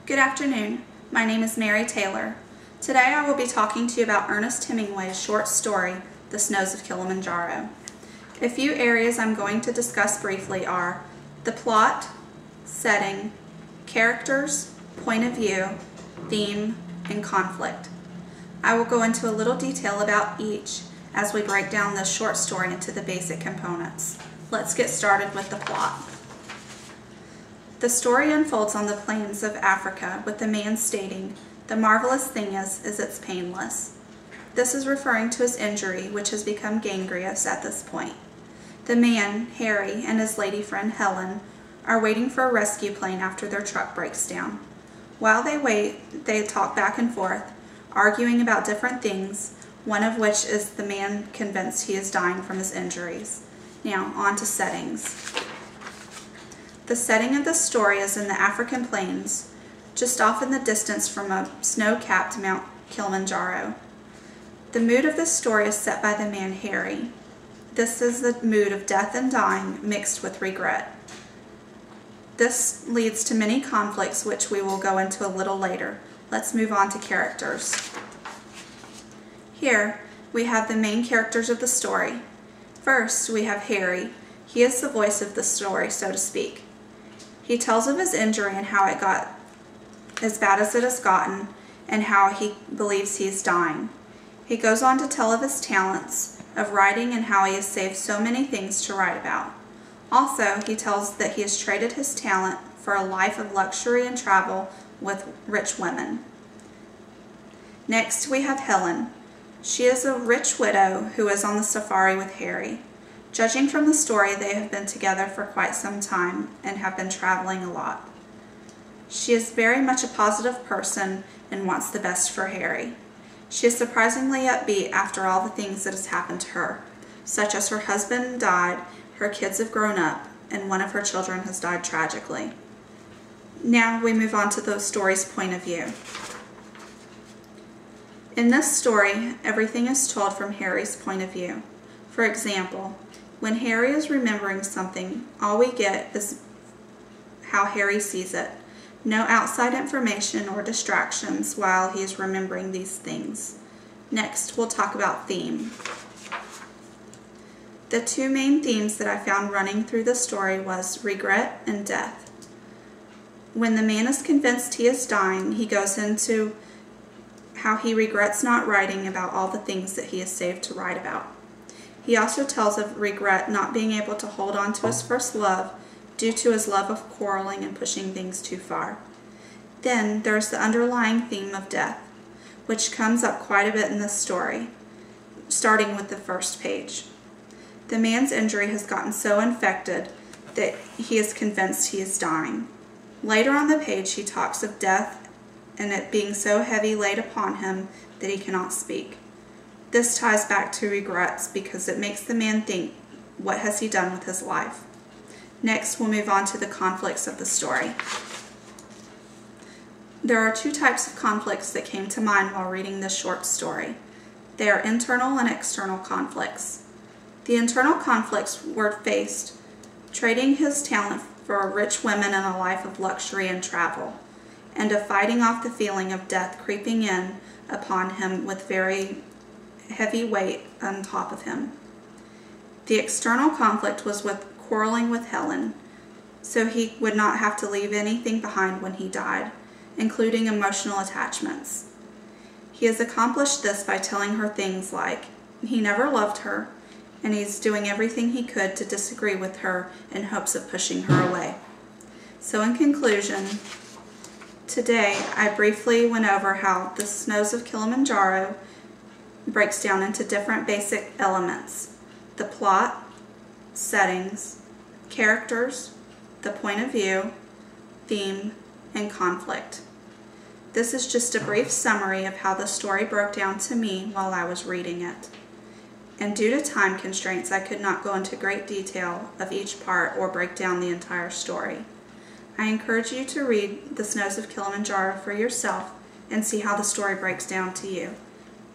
Good afternoon. My name is Mary Taylor. Today I will be talking to you about Ernest Hemingway's short story, The Snows of Kilimanjaro. A few areas I'm going to discuss briefly are the plot, setting, characters, point of view, theme, and conflict. I will go into a little detail about each as we break down this short story into the basic components. Let's get started with the plot. The story unfolds on the plains of Africa with the man stating, "The marvelous thing is it's painless." This is referring to his injury, which has become gangrenous at this point. The man, Harry, and his lady friend Helen are waiting for a rescue plane after their truck breaks down. While they wait, they talk back and forth, arguing about different things, one of which is the man convinced he is dying from his injuries. Now, on to settings. The setting of the story is in the African plains, just off in the distance from a snow-capped Mount Kilimanjaro. The mood of the story is set by the man Harry. This is the mood of death and dying mixed with regret. This leads to many conflicts, which we will go into a little later. Let's move on to characters. Here, we have the main characters of the story. First, we have Harry. He is the voice of the story, so to speak. He tells of his injury and how it got as bad as it has gotten and how he believes he is dying. He goes on to tell of his talents of writing and how he has saved so many things to write about. Also, he tells that he has traded his talent for a life of luxury and travel with rich women. Next, we have Helen. She is a rich widow who is on the safari with Harry. Judging from the story, they have been together for quite some time and have been traveling a lot. She is very much a positive person and wants the best for Harry. She is surprisingly upbeat after all the things that has happened to her, such as her husband died, her kids have grown up, and one of her children has died tragically. Now we move on to the story's point of view. In this story, everything is told from Harry's point of view. For example, when Harry is remembering something, all we get is how Harry sees it. No outside information or distractions while he is remembering these things. Next, we'll talk about theme. The two main themes that I found running through the story was regret and death. When the man is convinced he is dying, he goes into how he regrets not writing about all the things that he has saved to write about. He also tells of regret not being able to hold on to his first love due to his love of quarreling and pushing things too far. Then there's the underlying theme of death, which comes up quite a bit in this story, starting with the first page. The man's injury has gotten so infected that he is convinced he is dying. Later on the page, he talks of death and it being so heavy laid upon him that he cannot speak. This ties back to regrets because it makes the man think, what has he done with his life? Next, we'll move on to the conflicts of the story. There are two types of conflicts that came to mind while reading this short story. They are internal and external conflicts. The internal conflicts were faced trading his talent for rich women and a life of luxury and travel, and of fighting off the feeling of death creeping in upon him with very heavy weight on top of him. The external conflict was with quarreling with Helen, so he would not have to leave anything behind when he died, including emotional attachments. He has accomplished this by telling her things like he never loved her, and he's doing everything he could to disagree with her in hopes of pushing her away. So in conclusion, today I briefly went over how The Snows of Kilimanjaro breaks down into different basic elements: the plot, settings, characters, the point of view, theme, and conflict. This is just a brief summary of how the story broke down to me while I was reading it. And due to time constraints, I could not go into great detail of each part or break down the entire story. I encourage you to read The Snows of Kilimanjaro for yourself and see how the story breaks down to you.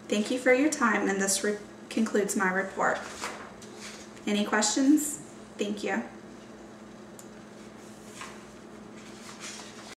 Thank you for your time, and this concludes my report. Any questions? Thank you.